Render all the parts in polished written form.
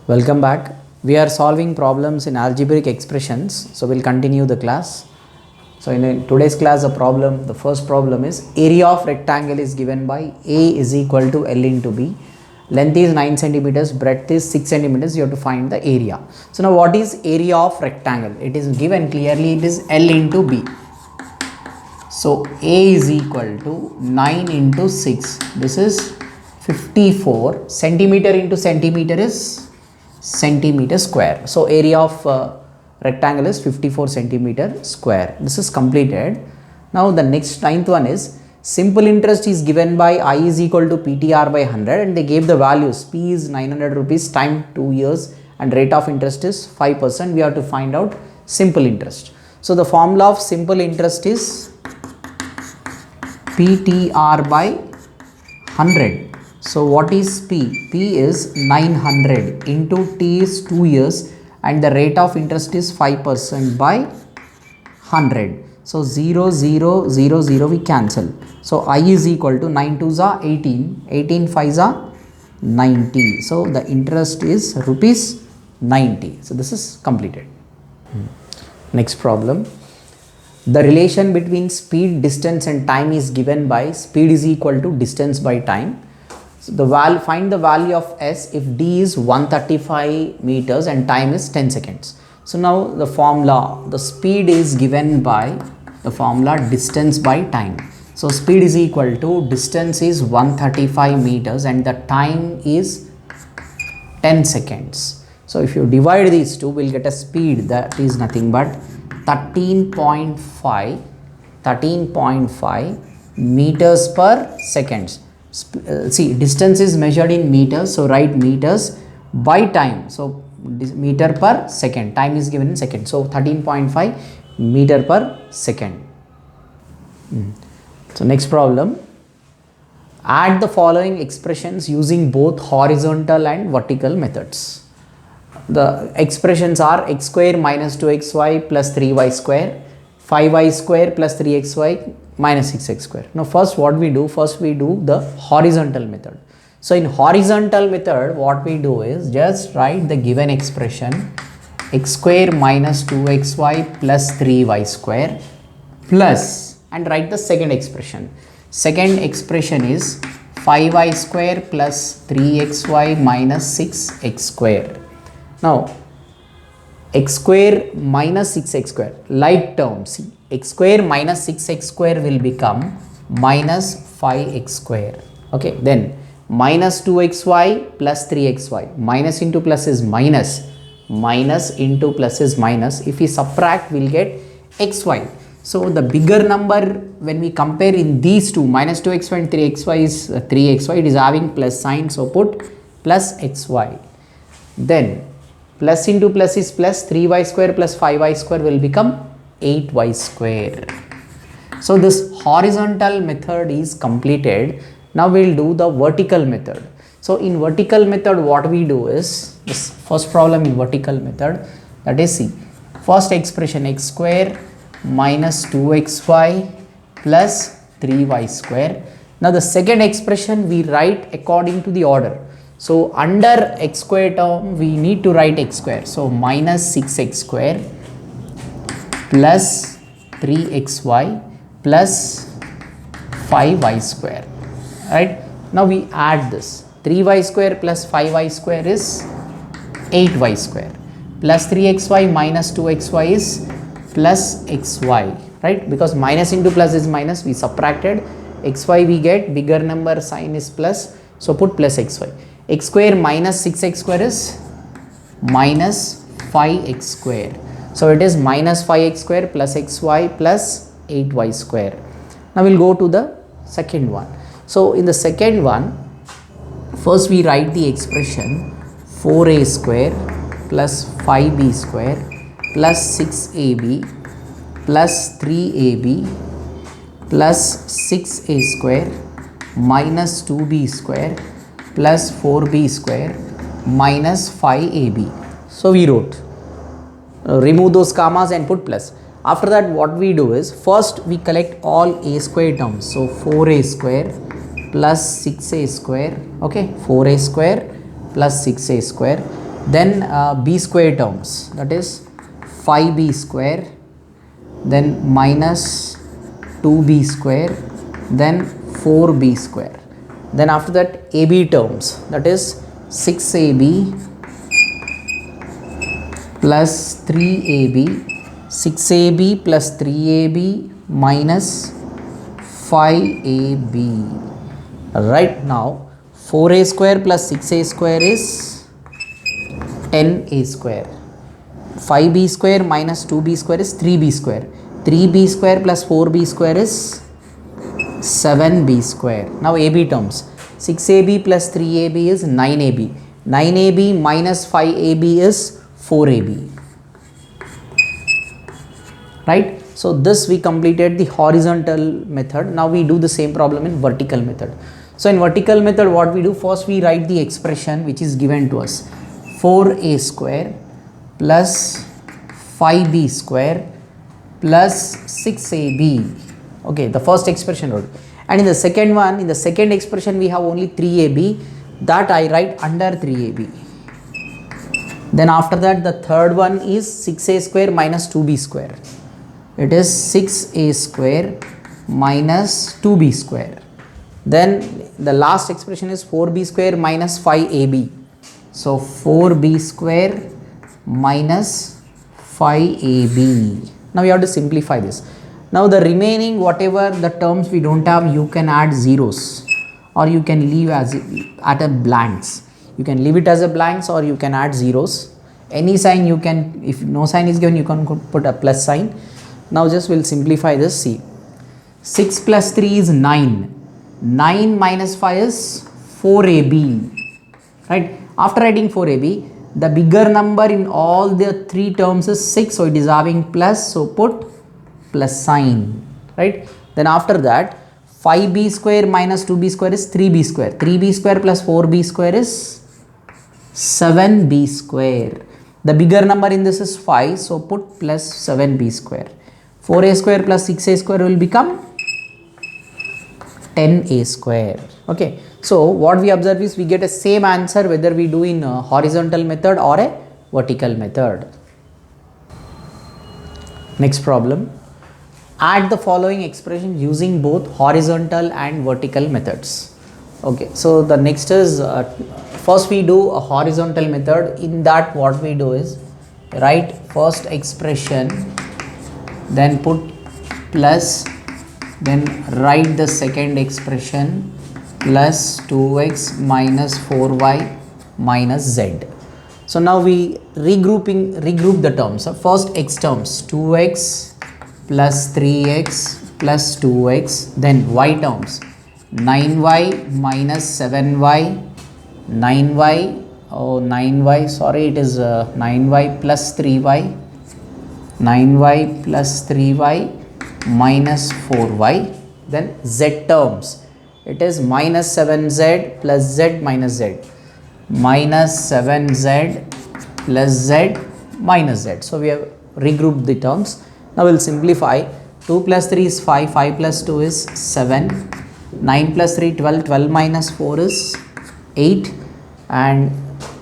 Welcome back. We are solving problems in algebraic expressions. So we'll continue the class. So in today's class, the first problem is area of rectangle is given by A is equal to L into B. Length is 9 centimeters, breadth is 6 centimeters. You have to find the area. So now what is area of rectangle? It is given clearly, it is L into B. So A is equal to 9 into 6. This is 54. Centimeter into centimeter is centimeter square. So area of rectangle is 54 centimeter square. This is completed. Now the next ninth one is simple interest is given by I is equal to PTR by 100 and they gave the values. P is 900 rupees time 2 years and rate of interest is 5%. We have to find out simple interest. So the formula of simple interest is PTR by 100. So what is P? P is 900 into T is 2 years and the rate of interest is 5% by 100. So 0, 0, 0, 0 we cancel. So I is equal to 9 2s are 18, 18 5s are 90. So the interest is rupees 90. So this is completed. Next problem. The relation between speed, distance and time is given by speed is equal to distance by time. So find the value of S if D is 135 meters and time is 10 seconds. So now the formula, the speed is given by the formula distance by time. So speed is equal to distance is 135 meters and the time is 10 seconds. So if you divide these two, we'll get a speed that is nothing but 13.5 meters per seconds. See, distance is measured in meters, so write meters by time. So meter per second, time is given in seconds. So 13.5 meter per second. So next problem, add the following expressions using both horizontal and vertical methods. The expressions are x square minus 2xy plus 3y square, 5y square plus 3xy minus 6x square. Now first what we do, we do the horizontal method. So in horizontal method what we do is just write the given expression x square minus 2xy plus 3y square plus and write the second expression. Second expression is 5y square plus 3xy minus 6x square. Now x square minus 6x square, like term, see, x square minus 6x square will become minus 5x square. Okay, then minus 2xy plus 3xy, minus into plus is minus, minus into plus is minus. If we subtract, we'll get xy. So the bigger number when we compare in these two, minus 2xy and 3xy is 3xy, it is having plus sign, so put plus xy. Then plus into plus is plus, 3y square plus 5y square will become 8y square. So this horizontal method is completed. Now we will do the vertical method. So in vertical method what we do is, this first problem in vertical method, that is, see, first expression x square minus 2xy plus 3y square. Now the second expression we write according to the order. So under x square term we need to write x square. So minus 6x square plus 3xy plus 5y square. Right? Now we add this. 3y square plus 5y square is 8y square plus 3xy minus 2xy is plus xy. Right? Because minus into plus is minus, we subtracted. Xy we get, bigger number sign is plus, so put plus xy. X square minus 6x square is minus 5x square. So it is minus 5x square plus xy plus 8y square. Now we'll go to the second one. So in the second one, first we write the expression 4a square plus 5b square plus 6ab plus 3ab plus 6a square minus 2b square plus 4b square minus 5ab. So we wrote, remove those commas and put plus. After that what we do is, first we collect all a square terms. So 4a square plus 6a square, okay, 4a square plus 6a square then b square terms, that is 5b square, then minus 2b square, then 4b square. Then after that ab terms, that is 6ab plus 3ab, 6ab plus 3ab minus 5ab. Right now 4a square plus 6a square is 10a square. 5b square minus 2b square is 3b square. 3b square plus 4b square is 7b square. Now ab terms, 6ab plus 3ab is 9ab. 9ab minus 5ab is 4ab. Right? So this we completed the horizontal method. Now we do the same problem in vertical method. So in vertical method, what we do, first we write the expression which is given to us, 4a square plus 5b square plus 6ab. Okay, the first expression wrote. And in the second one, in the second expression we have only 3ab, that I write under 3ab. Then after that the third one is 6a square minus 2b square. It is 6a square minus 2b square. Then the last expression is 4b square minus 5ab. So 4b square minus 5ab. Now we have to simplify this. Now the remaining whatever the terms we don't have, you can add zeros or you can leave as at a blanks. You can leave it as a blanks or you can add zeros. Any sign you can, if no sign is given, you can put a plus sign. Now just we'll simplify this. See, 6 plus 3 is 9. 9 minus 5 is 4ab. Right? After writing 4ab, the bigger number in all the three terms is 6. So it is having plus. So put plus sign. Right? Then after that, 5b square minus 2b square is 3b square. 3b square plus 4b square is 7b square. The bigger number in this is 5. So put plus 7b square. 4a square plus 6a square will become 10a square. Okay. So what we observe is we get a same answer whether we do in a horizontal method or a vertical method. Next problem. Add the following expression using both horizontal and vertical methods. Okay. So the next is first we do a horizontal method. In that what we do is write first expression, then put plus, then write the second expression plus 2x minus 4y minus z. So now we regroup the terms. So first x terms, 2x plus 3x plus 2x, then y terms, 9y minus 7y, 9y, sorry, it is 9y plus 3y, 9y plus 3y minus 4y. Then z terms, it is minus 7z plus z minus z, minus 7z plus z minus z. So we have regrouped the terms. Now we will simplify. 2 plus 3 is 5, 5 plus 2 is 7, 9 plus 3 12, 12 minus 4 is 8, and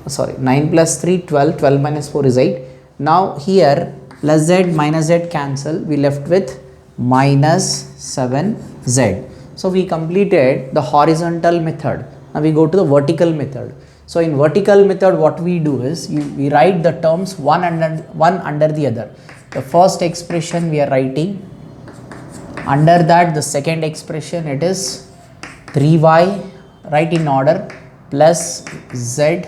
sorry, 9 plus 3 12, 12 minus 4 is 8. Now here plus z minus z cancel, we left with minus 7z. So we completed the horizontal method. Now we go to the vertical method. So in vertical method what we do is we write the terms one under the other. The first expression we are writing, under that the second expression, it is 3y, write in order, plus z,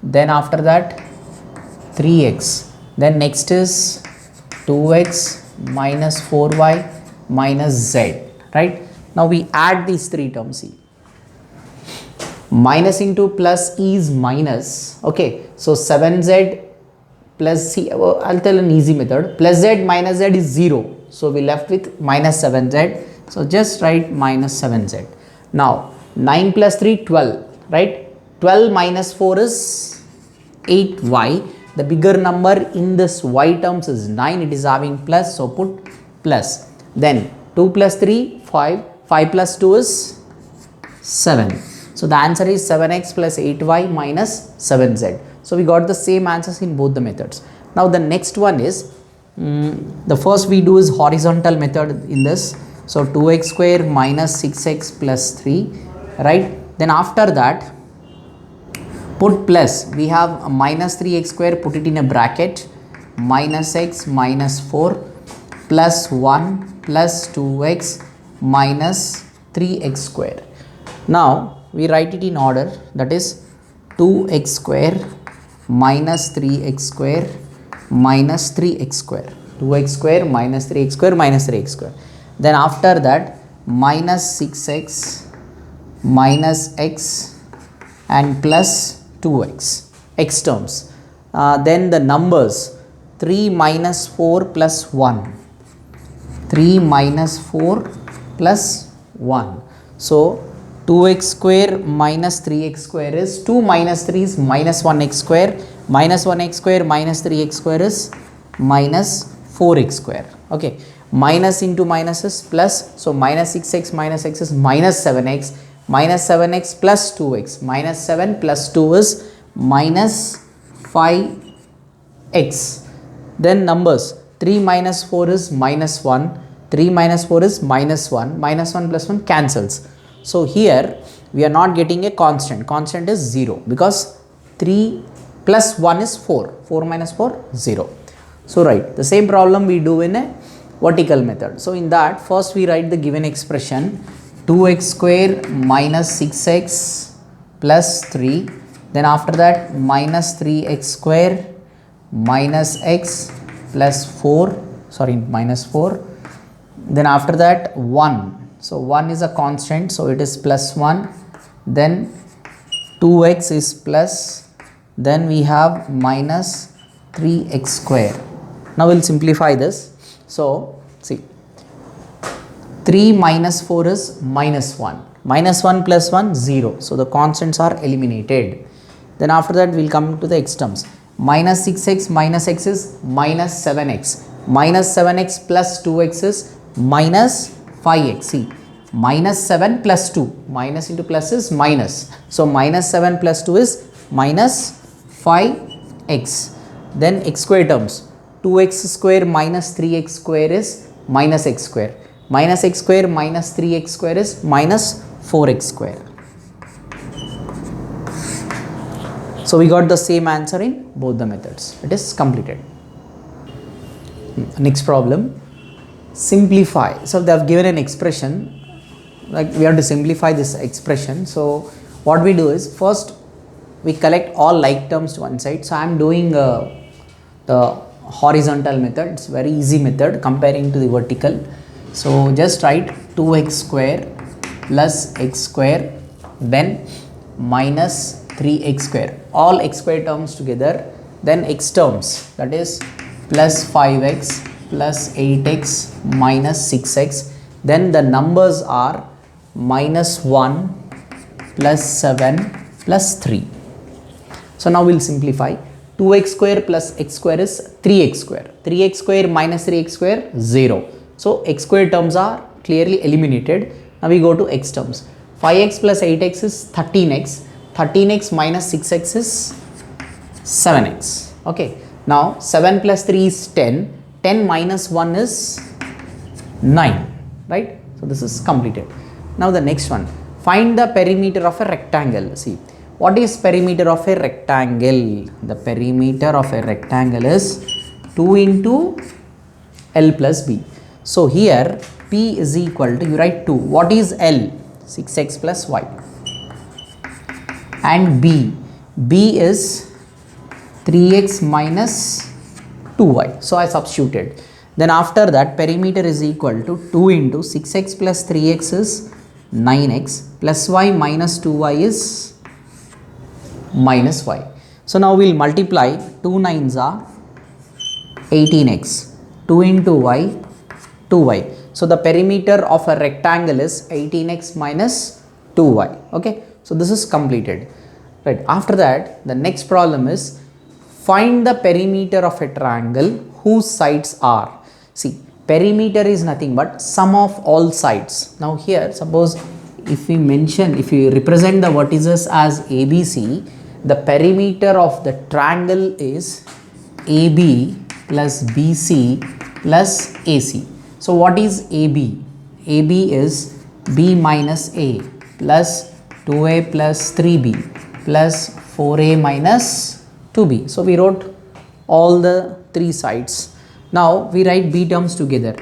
then after that 3x, then next is 2x minus 4y minus z. Right? Now we add these three terms. See, minus into plus is minus. Okay, so 7z plus c, I'll tell an easy method, plus z minus z is 0. So we left with minus 7z. So just write minus 7z. Now 9 plus 3 12, right? 12 minus 4 is 8y. The bigger number in this y terms is 9. It is having plus, so put plus. Then 2 plus 3 5, 5 plus 2 is 7. So the answer is 7x plus 8y minus 7z. So we got the same answers in both the methods. Now the next one is, the first we do is horizontal method in this. So 2x square minus 6x plus 3, right? Then after that, put plus, we have a minus 3x square, put it in a bracket, minus x minus 4 plus 1 plus 2x minus 3x square. Now we write it in order, that is 2x square minus 3x square minus 3x square, 2x square minus 3x square minus 3x square. Then after that, minus 6x minus x and plus 2x, x terms. Then the numbers, 3 minus 4 plus 1, 3 minus 4 plus 1. So 2x square minus 3x square is 2 minus 3 is minus 1x square, minus 1x square minus 3x square is minus 4x square. Okay, minus into minus is plus, so minus 6x minus x is minus 7x, minus 7x plus 2x, minus 7 plus 2 is minus 5x. Then numbers, 3 minus 4 is minus 1, 3 minus 4 is minus 1, minus 1 plus 1 cancels. So here we are not getting a constant, constant is 0 because 3 plus 1 is 4, 4 minus 4, 0. So right, the same problem we do in a vertical method. So in that, first we write the given expression, 2x square minus 6x plus 3, then after that minus 3x square minus x plus 4, sorry, minus 4, then after that 1. So 1 is a constant, so it is plus 1, then 2x is plus, then we have minus 3x square. Now we will simplify this. So see, 3 minus 4 is minus 1, minus 1 plus 1, 0. So the constants are eliminated. Then after that we will come to the x terms. Minus 6x minus x is minus 7x, minus 7x plus 2x is minus 5x. See, minus 7 plus 2, minus into plus is minus. So minus 7 plus 2 is minus 5x. Then x square terms, 2x square minus 3x square is minus x square, minus x square minus 3x square is minus 4x square. So we got the same answer in both the methods. It is completed. Next problem, simplify. So they have given an expression, like we have to simplify this expression. So what we do is, first we collect all like terms to one side. So I am doing the horizontal method. It's very easy method comparing to the vertical. So just write 2x square plus x square, then minus 3x square, all x square terms together, then x terms, that is plus 5x plus 8x minus 6x, then the numbers are minus 1 plus 7 plus 3. So now we will simplify. 2x square plus x square is 3x square, 3x square minus 3x square, 0. So x square terms are clearly eliminated. Now we go to x terms. 5x plus 8x is 13x, 13x minus 6x is 7x. Okay, now 7 plus 3 is 10, 10 minus 1 is 9, right? So this is completed. Now the next one, find the perimeter of a rectangle. See, what is perimeter of a rectangle? The perimeter of a rectangle is 2 into L plus B. So here P is equal to, you write 2. What is L? 6x plus y. And B is 3x minus 2y. So I substituted. Then after that, perimeter is equal to 2 into 6x plus 3x is 9x plus y minus 2y is minus y. So now we will multiply, 2 9s are 18x, 2 into y, 2y. So the perimeter of a rectangle is 18x minus 2y. Okay, so this is completed. Right, after that, the next problem is, find the perimeter of a triangle whose sides are. See, perimeter is nothing but sum of all sides. Now here, suppose if we mention, if we represent the vertices as ABC, the perimeter of the triangle is AB plus BC plus AC. So what is AB? AB is B minus A plus 2A plus 3B plus 4A minus 2B. So we wrote all the three sides. Now we write B terms together.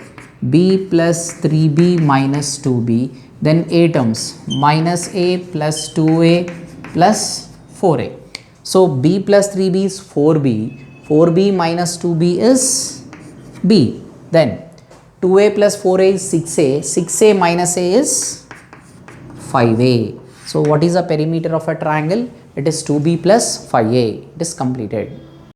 B plus 3B minus 2B, then A terms minus A plus 2A plus 4A. So B plus 3B is 4B, 4B minus 2B is B, then 2A plus 4A is 6A, 6A minus A is 5A. So what is the perimeter of a triangle? It is 2B plus 5A. It is completed.